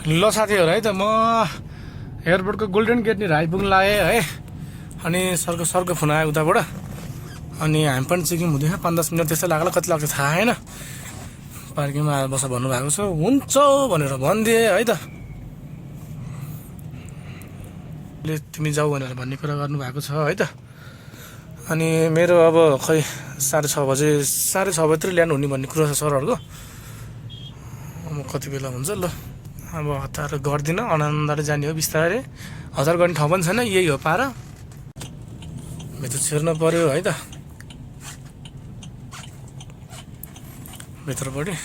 ल साथीहरू है त म एयरपोर्टको गोल्डन गेट नि आइपुग्नु लागेँ है। अनि सरको फोन आयो उताबाट। अनि हामी पनि चेकिङ हुँदैछ, 5-10 मिनट त्यस्तै लाग्ला, कति लाग्छ थाहा छैन। पार्किङमा आएर बस भन्नुभएको छ, हुन्छ भनेर भनिदिएँ है त। तिमी जाऊ भनेर भन्ने कुरा गर्नुभएको छ है त। अनि मेरो अब खै 6:30 बजेतिर ल्यान्ड हुने भन्ने कुरा छ सरहरूको। अब कति बेला हुन्छ ल। अब हतार गर्दिनँ, अनान्दाले जाने हो बिस्तारै। हतार गर्ने ठाउँ पनि छैन, यही हो पारा। भित्र छिर्न पर्यो है त, भित्रपट्टि।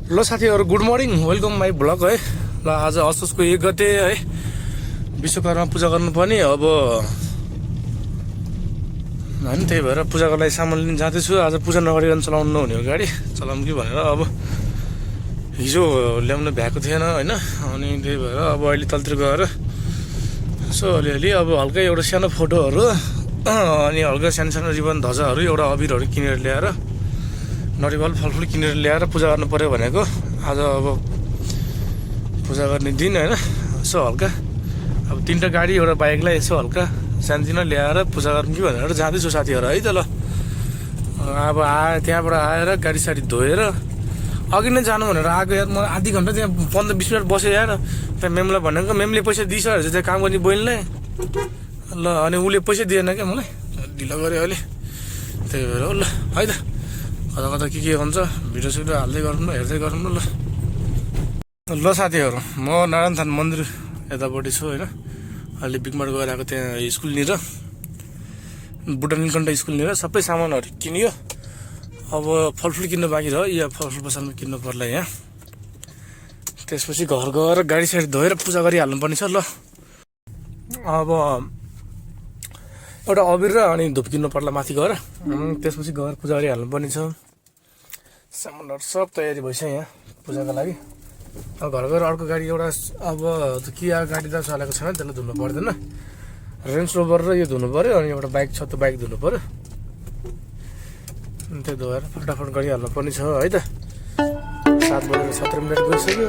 ल साथीहरू, good morning, welcome my blog है। ल आज असोजको 1 गते है, विश्वकर्मा पूजा गर्नुपर्ने। अब होइन, त्यही भएर पूजाको लागि सामान लिन जाँदैछु। आज पूजा नगरिकन चलाउनु नहुने हो गाडी, चलाउँ कि भनेर। अब हिजो ल्याउनु भ्याएको थिएन होइन, अनि त्यही भएर अब अहिले तलतिर गएर यसो अलिअलि अब हल्का एउटा सानो फोटोहरू, अनि हल्का सानो सानो रिबन, ध्वजाहरू, एउटा अबिरहरू किनेर ल्याएर, नरिवल फलफुल किनेर ल्याएर पूजा गर्नु पऱ्यो भनेको। आज अब पूजा गर्ने दिन होइन, यसो हल्का अब 3टा गाडी एउटा बाइकलाई यसो हल्का सानोतिनो ल्याएर पूजा गरौँ कि भनेर जाँदैछु साथीहरू है त। ल अब त्यहाँबाट आएर गाडी साडी धोएर अघि नै जानु भनेर आएको यार। म आधी घन्टा त्यहाँ 15-20 मिनट बसेँ यार। त्यहाँ मेमलाई भनेको, मेमले पैसा दिइसकेको छ त्यहाँ काम गर्ने बहिनीलाई। ल अनि उसले पैसा दिएन क्या मलाई, ढिलो गऱ्यो अहिले। त्यही भएर ल है त, कता कता के हुन्छ भिडियो सिडियो हाल्दै गरौँ न, हेर्दै गरौँ न। ल साथीहरू, म नारायणथान मन्दिर यतापट्टि छु होइन। अहिले बिगमार्ट गएर आएको, त्यहाँ स्कुलनिर, बुढा नीलकण्ठ स्कुलनिर सबै सामानहरू किनियो। अब फलफुल किन्नु बाँकी रह्यो, या फलफुल पसलमा किन्नु पर्ला यहाँ। त्यसपछि घर गएर गाडी साडी धोएर पूजा गरिहाल्नुपर्ने छ। ल अब एउटा अबिर र अनि धुप किन्नु पर्ला माथि गएर, त्यसपछि गएर पूजा गरिहाल्नुपर्ने छ। सामानहरू सब तयारी भइसक्यो यहाँ पूजाको लागि। अब घर गएर अर्को गाडी एउटा, अब किया गाडी त चलेको छैन, त्यसलाई धुनु पर्दैन। रेन्ज रोभर र यो धुनु पऱ्यो, अनि एउटा बाइक छ, त्यो बाइक धुनु पऱ्यो। त्यो धोएर फटाफट गरिहाल्नु पर्ने छ है त। 7:17 गइसक्यो।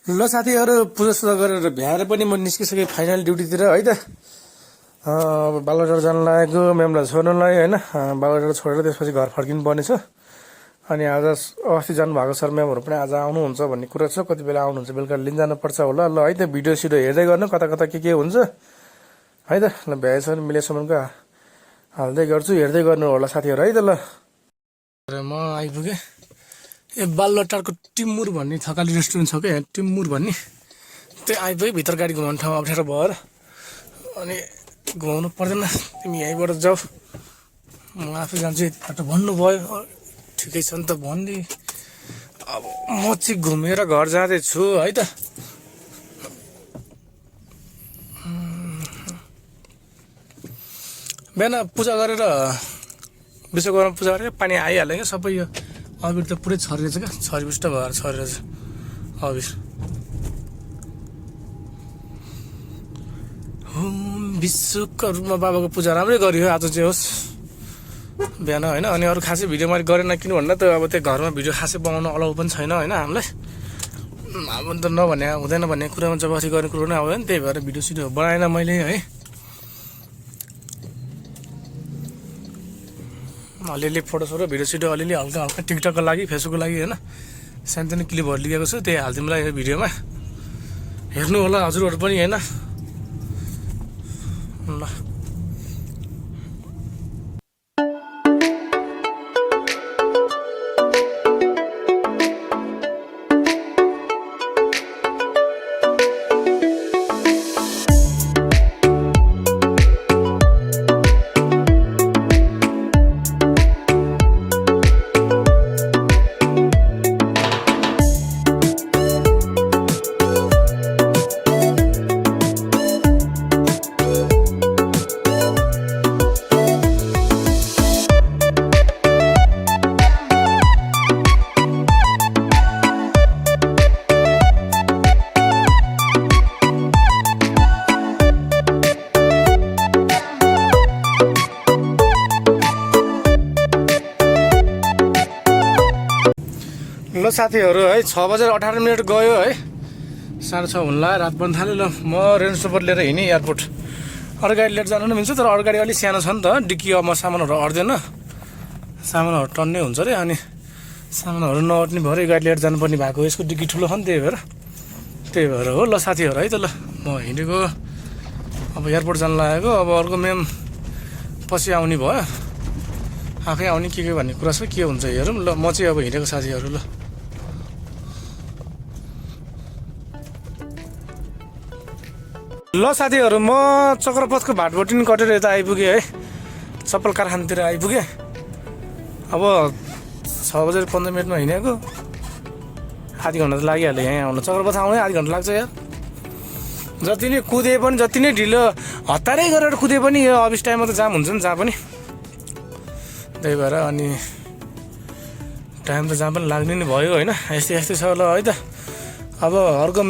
ल साथीहरू, पूजासुजा गरेर भ्याएर पनि म निस्किसकेँ फाइनल ड्युटीतिर है त। अब बालुवाटार जानु लागेको, मेमलाई छोड्नलाई होइन। बालुवाटार छोडेर त्यसपछि घर फर्किनु पर्ने छ। अनि आज अस्ति जानुभएको सर म्यामहरू पनि आज आउनुहुन्छ भन्ने कुरा छ। कति बेला आउनुहुन्छ, बेलुका लिन जानुपर्छ होला। ल है त, भिडियो सिडियो हेर्दै गर्नु, कता कता के हुन्छ है त। ल भ्याएसम्म मिलेसम्मको हाल्दै गर्छु, हेर्दै गर्नु होला साथीहरू है त। ल म आइपुगेँ बालुवाटारको टिमुर भन्ने थकाली रेस्टुरेन्ट छ क्या, यहाँ टिमुर भन्ने। त्यहाँ आइपुगेँ, भित्र गाडी घुमाउने ठाउँ अप्ठ्यारो भएर अनि घुमाउनु पर्दैन, तिमी यहीँबाट जाऊ, म आफै जान्छु यति बाटो भन्नुभयो। ठिकै छ नि त भनिदिएँ। अब म चाहिँ घुमेर घर जाँदैछु है त। बिहान पूजा गरेर, विश्वकर्मा पूजा गरेर पानी आइहाल्यो क्या। सबै यो अबिर त पुरै छरिरहेछ क्या, छरिपुष्ट भएर छरिरहेछ। अभिर विश्वकर्मा बाबाको पूजा राम्रै गरियो आज चाहिँ होस् बिहान होइन। अनि अरू खासै भिडियो मैले गरेन किन भन्दा त अब त्यो घरमा भिडियो खासै बनाउनु अलाउ पनि छैन होइन हामीलाई। अब त नभने हुँदैन भन्ने कुरामा जबरजस्ती गर्ने कुरो नै आउँदैन, त्यही भएर भिडियो सिडियो बनाएन मैले है। अलिअलि फोटोसोटो भिडियो सिडियो अलिअलि हल्का हल्का टिकटकको लागि फेसबुकको लागि होइन सानोतिनो क्लिपहरू लिएको छु, त्यही हालिदिउँला यो भिडियोमा हेर्नु होला हजुरहरू पनि होइन ल। ल साथीहरू है 6:18 गयो है, 6:30 हुन लाग्यो, रात पर्न थाल्यो। ल म रेन्ज रोभर लिएर हिँडेँ एयरपोर्ट। अरू गाडी लिएर जानु पनि मिल्छ तर अरू गाडी अलिक सानो छ नि त, डिक्की अब म सामानहरू अट्दैन, सामानहरू टन्नै हुन्छ अरे, अनि सामानहरू नअट्ने भएर गाडी लिएर जानुपर्ने भएको, यसको डिक्की ठुलो छ नि त्यही भएर हो। ल साथीहरू है त ल म हिँडेको अब एयरपोर्ट जानु लागेको। अब अर्को म्याम पछि आउने भयो, आफै आउने के भन्ने कुरा छ, के हुन्छ हेरौँ। ल म चाहिँ अब हिँडेको साथीहरू। ल साथीहरू म चक्रपथको भाटबोटिन कटेर यता आइपुगेँ है, चप्पल कारखानातिर आइपुगेँ। अब 6:15 हिँडेको, आधी घन्टा त लागिहाल्यो यहाँ आउनु। चक्रपथ आउनै आधी घन्टा लाग्छ यार, जति नै कुदे पनि जति नै ढिलो हतारै गरेर कुदे पनि यो अफिस टाइममा त जाम हुन्छ नि जहाँ पनि, त्यही भएर अनि टाइम त जहाँ पनि लाग्ने नै भयो होइन। यस्तै छ ल है त। अब अर्को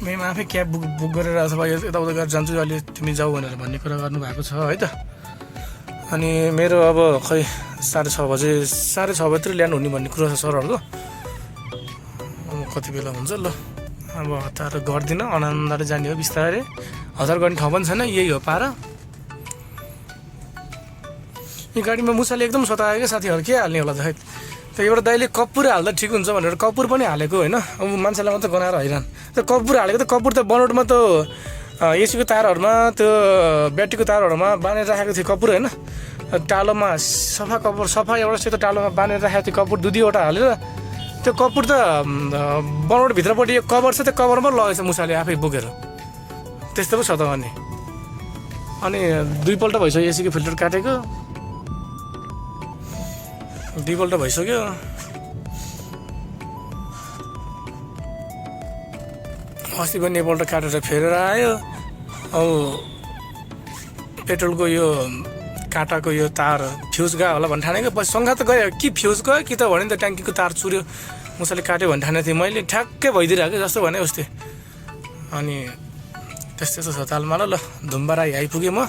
म्याम आफै क्याब बुक गरेर अथवा यताउता गरेर जान्छु अहिले तिमी जाऊ भनेर भन्ने कुरा गर्नुभएको छ है त। अनि मेरो अब खै 6:30 बजीतिर ल्यान्ड हुने भन्ने कुरा छ सरहरूको, कति बेला हुन्छ। ल अब हतार गर्दिनँ, अनान्दाले जाने हो बिस्तारै, हतार गर्ने ठाउँ पनि छैन, यही हो पारा। यो गाडीमा मुसाले एकदम सतायो क्या साथीहरू, के हाल्ने होला त खै। त एउटा दाइले कपुर हाल्दा ठिक हुन्छ भनेर कपुर पनि हालेको होइन, अब मान्छेलाई मात्रै गनाएर हैरान। त्यो कपुर हालेको त कपुर त बनोटमा त एसीको तारहरूमा त्यो ब्याट्रीको तारहरूमा बाँधेर राखेको थियो कपुर होइन, टालोमा सफा एउटा सेतो टालोमा बाँधेर राखेको थियो कपुर 2-2वटा हालेर। त्यो कपुर त बनोटभित्रपट्टि यो कभर छ, त्यो कभरमा लगेछ मुसाले आफै बोकेर, त्यस्तो पो छ त। अनि 2 पल्ट भइसक्यो एसीको फिल्टर काटेको, 2 पल्ट भइसक्यो। अस्ति पनि एकपल्ट काटेर फेरेर आयो। अब पेट्रोलको यो काँटाको यो तार फ्युज गयो होला भन्ने ठानेको, पछि शङ्का त गयो कि फ्युज गयो कि त भने त ट्याङ्कीको तार चुर्यो, मुसाले काट्यो भन्ने ठानेको थिएँ मैले, ठ्याक्कै भइदिइरहेको जस्तो भने उस्तै। अनि त्यस्तो छ तालमा। ल धुम्बा राई आइपुगेँ म,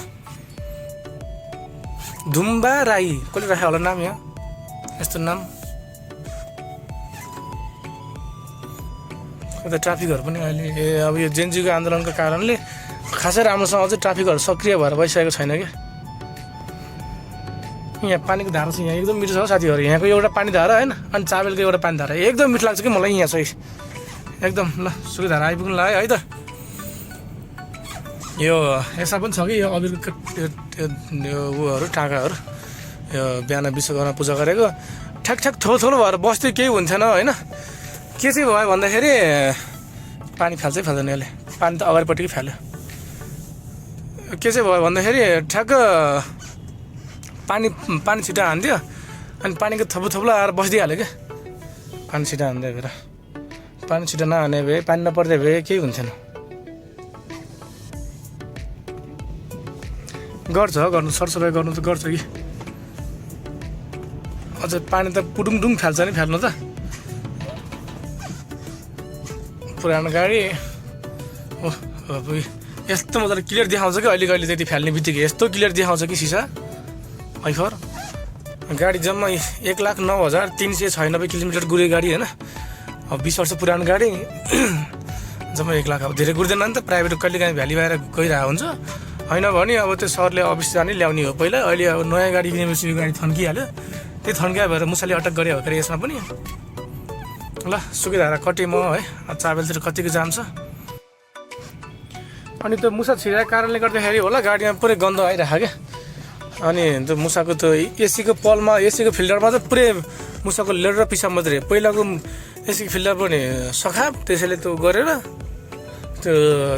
धुम्बा राई कसले राख्यो होला नाम, यहाँ यस्तो नाम। कता ट्राफिकहरू पनि अहिले अब यो जेनजीको आन्दोलनको कारणले खासै राम्रोसँग चाहिँ ट्राफिकहरू सक्रिय भएर बसिसकेको छैन क्या। यहाँ पानीको धारा छ, यहाँ एकदम मिठो छ साथीहरू, यहाँको एउटा पानी धारा होइन, अनि चाबेलको एउटा पानी धारा एकदम मिठो लाग्छ कि मलाई यहाँ चाहिँ एकदम। ल सुकै धारा आइपुग्नु लाग्यो है त। यो यसा पनि छ कि यो अबिरको यो उहरू टाँकाहरू, यो बिहान विश्वकर्मा पूजा गरेको ठ्याक थोलो भएर बस्थ्यो, केही हुन्थेन होइन। के चाहिँ भयो भन्दाखेरि पानी फाल्छै फाल्दैन यसले, पानी त अगाडिपट्टि फाल्यो। के चाहिँ भयो भन्दाखेरि ठ्याक्क पानी छिटो हान्थ्यो, अनि पानीको थप्लो आएर बसिदिइहाल्यो क्या। पानी छिटो हान्दै भएर, पानी छिटो नहाने भए, पानी नपर्दै भए केही हुन्थेन। गर्नु सरसफाइ गर्नु त गर्छ कि, अझ पानी त पुडुङडुङ फाल्छ नि फाल्नु त। पुरानो गाडी ओ यस्तो मजाले क्लियर देखाउँछ कि अहिले कहिले त्यति फाल्ने बित्तिकै यस्तो क्लियर देखाउँछ कि सिसा आइफर गाडी जम्मा 1,09,396 किलोमिटर गुडेको गाडी होइन अब 20 वर्ष पुरानो गाडी जम्मा 1 लाख अब धेरै गुड्दैन नि त प्राइभेट कहिले काहीँ भ्याली बाहिर गइरहेको हुन्छ होइन भने अब त्यो सरले अफिस जाने ल्याउने हो पहिला अहिले अब नयाँ गाडी किनेपछि गाडी थन्किहाल्यो त्यही थन्किया भएर मुसाले अटक गरे हो के यसमा पनि ल सुकिधारा कटे म है चाबेलतिर कतिको जान्छ अनि त्यो मुसा छिरेको कारणले गर्दाखेरि होला गाडीमा पुरै गन्ध आइरहेको क्या अनि त्यो मुसाको त्यो एसीको पलमा एसीको फिल्टरमा चाहिँ पुरै मुसाको लेड र पिसाब मात्रै पहिलाको एसीको फिल्टर पनि सखाप त्यसैले त्यो गरेर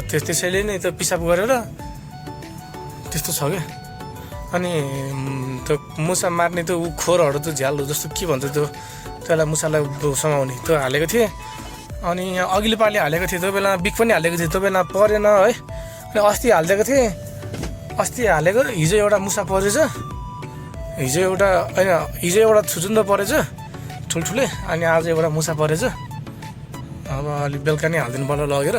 त्यसैले नै त्यो पिसाब गरेर त्यस्तो छ क्या अनि त्यो मुसा मार्ने त्यो खोरहरू त्यो झ्याल जस्तो के भन्छ त्यो त्यसलाई मुसालाई समाउने त्यो हालेको थिएँ अनि यहाँ अघिल्लो पालि हालेको थिएँ त्यो बेला बिक पनि हालेको थिएँ त्यो बेला परेन है अनि अस्ति हालिदिएको थिएँ अस्ति हालेको हिजो एउटा मुसा परेछ हिजो एउटा छुचुन्दो परेछ ठुल्ठुलै अनि आज एउटा मुसा परेछ अब अलिक बेलुका नै हालिदिनु पर्ला लगेर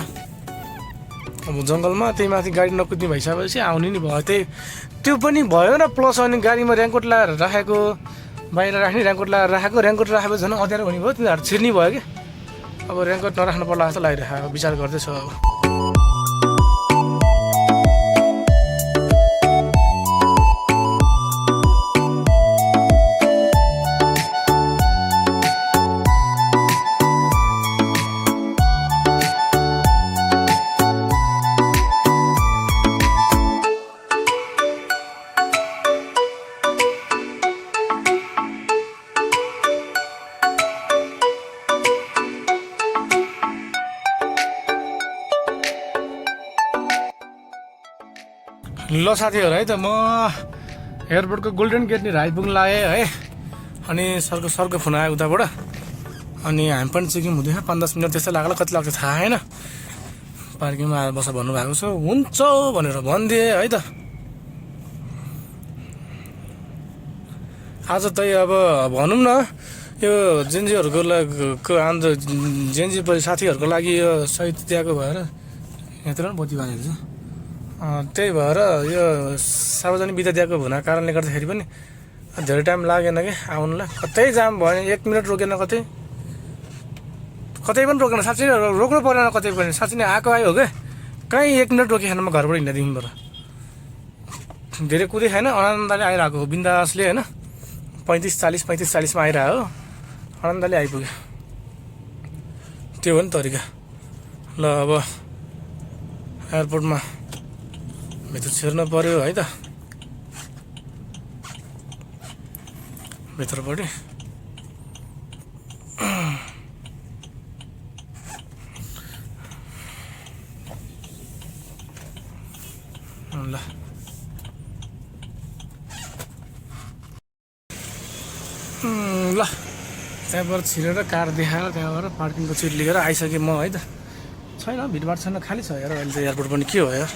अब जङ्गलमा त्यही माथि गाडी नकुद्ने भइसकेपछि आउने नि भयो त्यही त्यो पनि भयो र प्लस अनि गाडीमा रेनकोट लगाएर राखेको बाहिर राख्ने रेनकोट लगाएर राखेको रेनकोट राखेपछि झन् अँध्यारो हुने भयो तिनीहरू छिर्ने भयो कि अब रेनकोट नराख्नु पर्ला जस्तो लागिरहेको विचार गर्दैछु अब ल साथीहरू है त म एयरपोर्टको गोल्डन गेटनिर आइपुग्नु लागेँ है अनि सरको फोन आयो उताबाट अनि हामी पनि चेकिङ हुँदैन 5-10 मिनट त्यस्तै लाग्ला कति लाग्छ थाहा होइन पार्किङमा आएर बस भन्नुभएको छ हुन्छ भनेर भनिदिएँ है त आज त अब भनौँ न यो जेन्जीहरूको लागि जेन्जी साथीहरूको लागि यो सहिद दिएको भएर यहाँतिर पनि बत्ती बालेको छ त्यही भएर यो सार्वजनिक बिदा दिएको हुनाको कारणले गर्दाखेरि पनि धेरै टाइम लागेन कि आउनुलाई कतै जाम भयो 1 मिनट रोकेन कतै पनि रोकेन साँच्चै रोक्नु परेन कतै पनि साँच्चै नै आएको आयो हो क्या कहीँ 1 मिनट रोकिएन म घरबाट हिँड्दादेखिबाट धेरै कुदै खाएन आनन्दले आइरहेको हो बिन्दासले होइन 35-40मा आइरहेको हो आनन्दले आइपुग्यो त्यो हो नि तरिका ल अब एयरपोर्टमा भित्र छिर्नु पर्यो है त भित्रपट्टि ल ल त्यहाँबाट छिरेर कार देखाएर त्यहाँबाट पार्किङको चिट लिएर आइसकेँ म है त छैन भिडभाड छैन खाली छ यार अहिले त एयरपोर्ट पनि के हो यार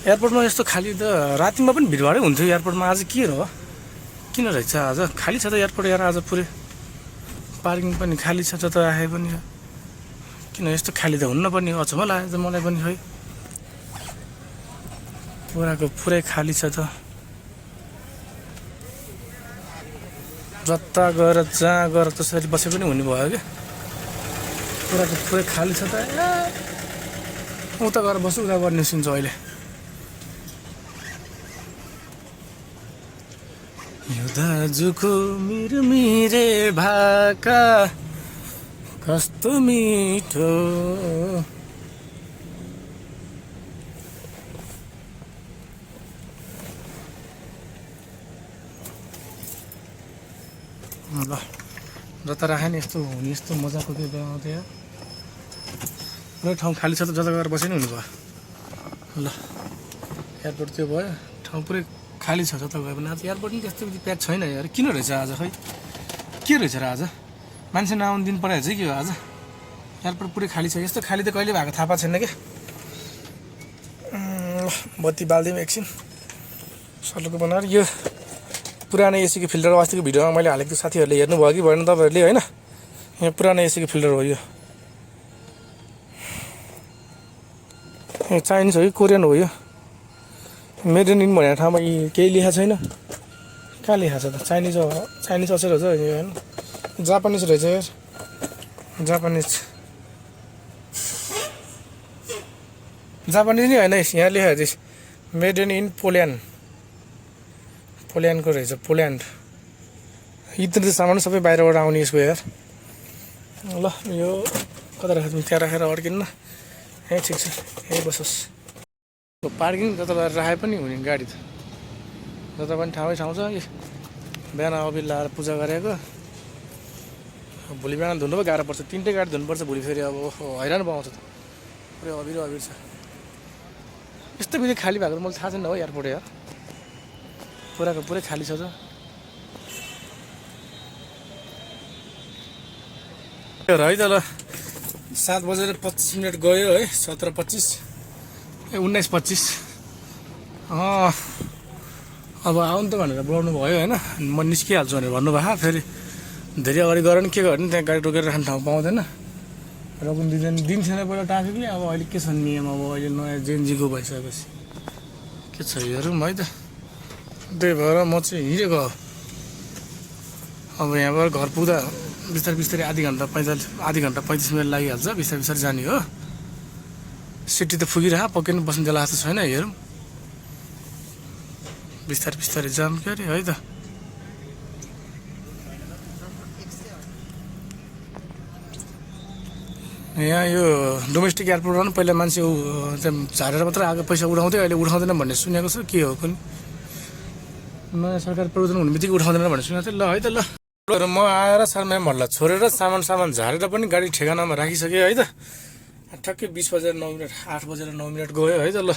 एयरपोर्टमा यस्तो खाली त रातिमा पनि भिडभाडै हुन्थ्यो एयरपोर्टमा आज के हो किन रहेछ आज खाली छ त एयरपोर्ट यार आज पुरै पार्किङ पनि खाली छ जता आए पनि किन यस्तो खाली त हुन्न पनि अचम्म लाग्यो मलाई पनि है पुरै खाली छ त जता गएर जहाँ गएर त्यसरी बसे पनि हुने भयो क्या पुरै खाली छ त उता गएर बस्छु उता गर्ने सुन्छ अहिले यो दाजुको मिरमिरे भाका कस्तो मिठो ल जता राखेँ नि यस्तो हुने यस्तो मजाको त्यो देखाउँथ्यो पुरै ठाउँ खाली छ त जता गएर बसे नि हुने भयो ल एयरपोर्ट त्यो भयो ठाउँ पुरै खाली छ जता गयो भने आज एयरपोर्ट पनि त्यस्तो प्याक छैन यार किन रहेछ आज खै के रहेछ र आज मान्छे नआउनु दिन परेको चाहिँ के हो आज एयरपोर्ट पुरै खाली छ यस्तो खाली त कहिले भएको थाहा पाएको छैन क्या बत्ती बाल्दिउँ एकछिन सल्लोको बनाएर यो पुरानो एसीको फिल्टर अस्तिको भिडियोमा मैले हालेको साथीहरूले हेर्नुभयो कि भएन तपाईँहरूले होइन यहाँ पुरानो एसीको फिल्टर हो यो ए चाइनिज हो कि कोरियन हो यो मेड इन भनेको ठाउँमा यी केही लेखा छैन कहाँ लेखा छ त चाइनिज हो चाइनिज अचेर हो यो होइन जापानिज रहेछ यार जापानिज जापानिज नि होइन यहाँ लेखेको थिएँ मेड इन पोल्यान्ड पोल्यान्डको रहेछ पोल्यान्ड इत्यादि सामान सबै बाहिरबाट आउने यसको यार ल यो कता राखेर त्यहाँ राखेर अड्किन्न यहीँ ठिक छ यहीँ बसोस् पार्किङ जता राखे पनि हुने गाडी त जता पनि ठाउँ छ कि बिहान अबिर लाएर पूजा गरेको भोलि बिहान धुनु पो गाह्रो पर्छ 3टै गाडी धुनुपर्छ भोलि फेरि अब हैरान पाउँछ त पुरै अबिर अबिर छ यस्तो बित्ति खाली भएको त मलाई थाहा छैन हो एयरपोर्ट यार पुराको पुरै खाली छ त है त ल 7:25 गयो है 17:25 ए 19:25 अब आउनु त भनेर बोलाउनु भयो होइन म निस्किहाल्छु भनेर भन्नुभयो फेरि धेरै अगाडि गएर नि के गर्ने त्यहाँ गाडी रोकेर राख्ने ठाउँ पाउँदैन र पनि दिन्थेन पहिला ट्राफिकले अब अहिले के छ नियम अब अहिले नयाँ जेएनजीको भइसकेपछि के छ हेरौँ है त त्यही भएर म चाहिँ हिँडेको अब यहाँबाट घर पुग्दा बिस्तारै बिस्तारै आधी घन्टा 35 मिनट लागिहाल्छ बिस्तारै बिस्तारै जाने हो सिटी त पुगिरह पक्कै पनि बस्ने बेला जस्तो छैन हेरौँ बिस्तारै बिस्तारै जाम के अरे है त यहाँ यो डोमेस्टिक एयरपोर्टमा पनि पहिला मान्छे झारेर मात्र आएको पैसा उठाउँथ्यो अहिले उठाउँदैन भन्ने सुनेको छु के हो कुनै नयाँ सरकार परिवर्तन हुने बित्तिकै उठाउँदैन भन्ने सुनेको थिएँ ल है त ल म आएर सरम्यामहरूलाई छोडेर सामान झारेर पनि गाडी ठेगानामा राखिसकेँ है त ठ्याक्कै 20:09 8:09 गयो है त ल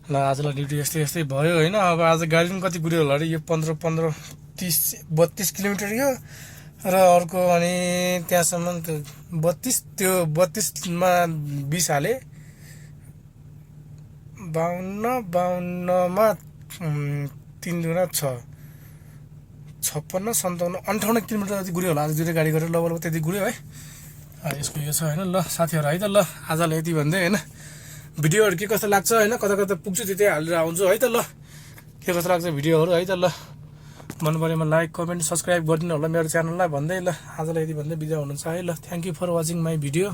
आजलाई ड्युटी यस्तै भयो होइन अब आज गाडी पनि कति गुड्यो होला अरे यो 15 30 32 किलोमिटर यो र अर्को अनि त्यहाँसम्म 32 त्यो 32मा 20 हाले 52मा 3 गुणा 6 56 57 58 किलोमिटर जति गुड्यो होला आज दुईवटा गाडी गरेर लगभग त्यति गुड्यो है यसको यो छ होइन ल साथीहरू है त ल आजलाई यति भन्दै होइन भिडियोहरू के कस्तो लाग्छ होइन कता कता पुग्छु त्यतै हालेर आउँछु है त ल के कस्तो लाग्छ भिडियोहरू है त ल मन परेमा लाइक कमेन्ट सब्सक्राइब गरिदिनु होला मेरो च्यानललाई भन्दै ल आजलाई यति भन्दै बिदा हुनुहुन्छ है ल thank you for watching my video